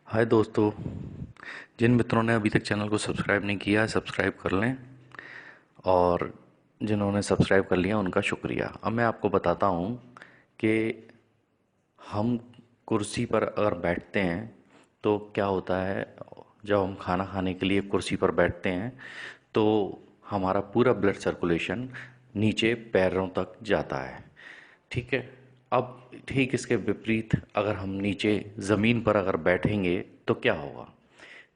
हाय दोस्तों, जिन मित्रों ने अभी तक चैनल को सब्सक्राइब नहीं किया है सब्सक्राइब कर लें। और जिन्होंने सब्सक्राइब कर लिया उनका शुक्रिया। अब मैं आपको बताता हूँ कि हम कुर्सी पर अगर बैठते हैं तो क्या होता है। जब हम खाना खाने के लिए कुर्सी पर बैठते हैं तो हमारा पूरा ब्लड सर्कुलेशन नीचे पैरों तक जाता है। ठीक है। अब ठीक इसके विपरीत अगर हम नीचे ज़मीन पर अगर बैठेंगे तो क्या होगा।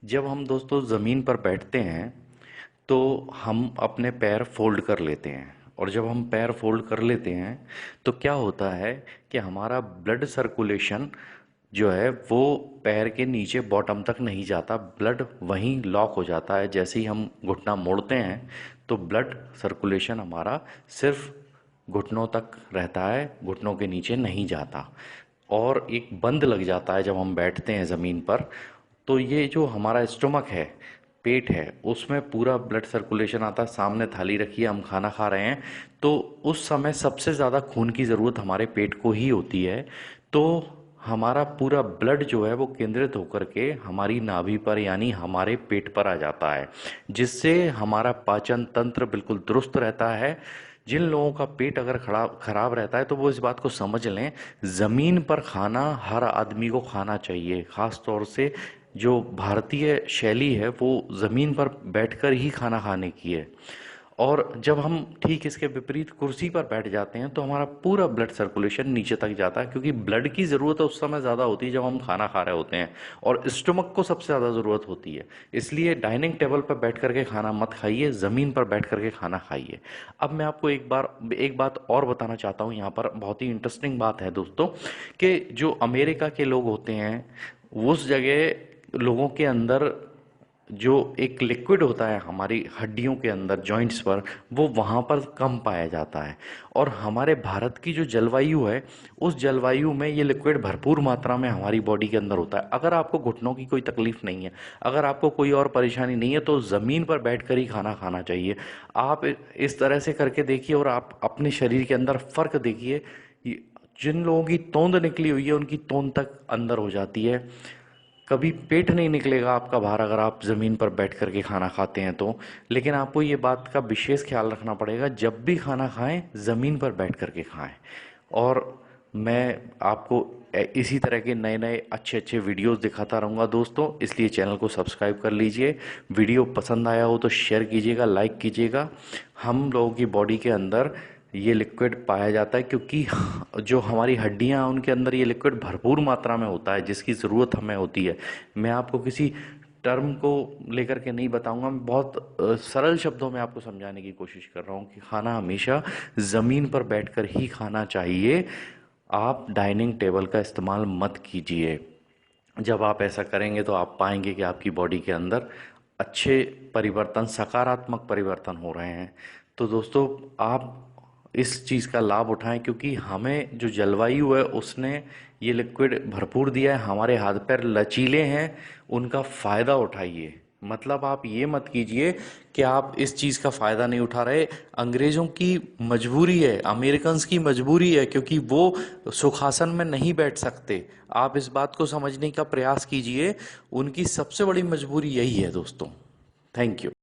जब हम दोस्तों ज़मीन पर बैठते हैं तो हम अपने पैर फोल्ड कर लेते हैं, और जब हम पैर फोल्ड कर लेते हैं तो क्या होता है कि हमारा ब्लड सर्कुलेशन जो है वो पैर के नीचे बॉटम तक नहीं जाता, ब्लड वहीं लॉक हो जाता है। जैसे ही हम घुटना मोड़ते हैं तो ब्लड सर्कुलेशन हमारा सिर्फ घुटनों तक रहता है, घुटनों के नीचे नहीं जाता, और एक बंद लग जाता है जब हम बैठते हैं ज़मीन पर। तो ये जो हमारा स्टमक है, पेट है, उसमें पूरा ब्लड सर्कुलेशन आता है। सामने थाली रखी है, हम खाना खा रहे हैं, तो उस समय सबसे ज़्यादा खून की ज़रूरत हमारे पेट को ही होती है। तो हमारा पूरा ब्लड जो है वो केंद्रित होकर के हमारी नाभि पर यानी हमारे पेट पर आ जाता है, जिससे हमारा पाचन तंत्र बिल्कुल दुरुस्त रहता है। जिन लोगों का पेट अगर खराब रहता है तो वो इस बात को समझ लें, ज़मीन पर खाना हर आदमी को खाना चाहिए। ख़ास तौर से जो भारतीय शैली है वो ज़मीन पर बैठकर ही खाना खाने की है। और जब हम ठीक इसके विपरीत कुर्सी पर बैठ जाते हैं तो हमारा पूरा ब्लड सर्कुलेशन नीचे तक जाता है, क्योंकि ब्लड की ज़रूरत उस समय ज़्यादा होती है जब हम खाना खा रहे होते हैं, और स्टमक को सबसे ज़्यादा ज़रूरत होती है। इसलिए डाइनिंग टेबल पर बैठ करके खाना मत खाइए, ज़मीन पर बैठ करके खाना खाइए। अब मैं आपको एक बात और बताना चाहता हूँ। यहाँ पर बहुत ही इंटरेस्टिंग बात है दोस्तों, कि जो अमेरिका के लोग होते हैं उस जगह लोगों के अंदर जो एक लिक्विड होता है हमारी हड्डियों के अंदर, जॉइंट्स पर, वो वहाँ पर कम पाया जाता है। और हमारे भारत की जो जलवायु है उस जलवायु में ये लिक्विड भरपूर मात्रा में हमारी बॉडी के अंदर होता है। अगर आपको घुटनों की कोई तकलीफ नहीं है, अगर आपको कोई और परेशानी नहीं है, तो ज़मीन पर बैठकर ही खाना खाना चाहिए। आप इस तरह से करके देखिए और आप अपने शरीर के अंदर फ़र्क देखिए। जिन लोगों की तोंद निकली हुई है उनकी तोंद तक अंदर हो जाती है। कभी पेट नहीं निकलेगा आपका बाहर अगर आप ज़मीन पर बैठ कर के खाना खाते हैं तो। लेकिन आपको ये बात का विशेष ख्याल रखना पड़ेगा, जब भी खाना खाएं ज़मीन पर बैठ कर के खाएं। और मैं आपको इसी तरह के नए नए अच्छे अच्छे वीडियोस दिखाता रहूँगा दोस्तों, इसलिए चैनल को सब्सक्राइब कर लीजिए। वीडियो पसंद आया हो तो शेयर कीजिएगा, लाइक कीजिएगा। हम लोगों की बॉडी के अंदर ये लिक्विड पाया जाता है क्योंकि जो हमारी हड्डियां हैं उनके अंदर ये लिक्विड भरपूर मात्रा में होता है, जिसकी ज़रूरत हमें होती है। मैं आपको किसी टर्म को लेकर के नहीं बताऊंगा, मैं बहुत सरल शब्दों में आपको समझाने की कोशिश कर रहा हूँ कि खाना हमेशा ज़मीन पर बैठकर ही खाना चाहिए। आप डाइनिंग टेबल का इस्तेमाल मत कीजिए। जब आप ऐसा करेंगे तो आप पाएंगे कि आपकी बॉडी के अंदर अच्छे परिवर्तन, सकारात्मक परिवर्तन हो रहे हैं। तो दोस्तों, आप इस चीज़ का लाभ उठाएं, क्योंकि हमें जो जलवायु है उसने ये लिक्विड भरपूर दिया है। हमारे हाथ पैर लचीले हैं, उनका फ़ायदा उठाइए। मतलब आप ये मत कीजिए कि आप इस चीज़ का फ़ायदा नहीं उठा रहे। अंग्रेज़ों की मजबूरी है, अमेरिकन्स की मजबूरी है, क्योंकि वो सुखासन में नहीं बैठ सकते। आप इस बात को समझने का प्रयास कीजिए, उनकी सबसे बड़ी मजबूरी यही है दोस्तों। Thank you.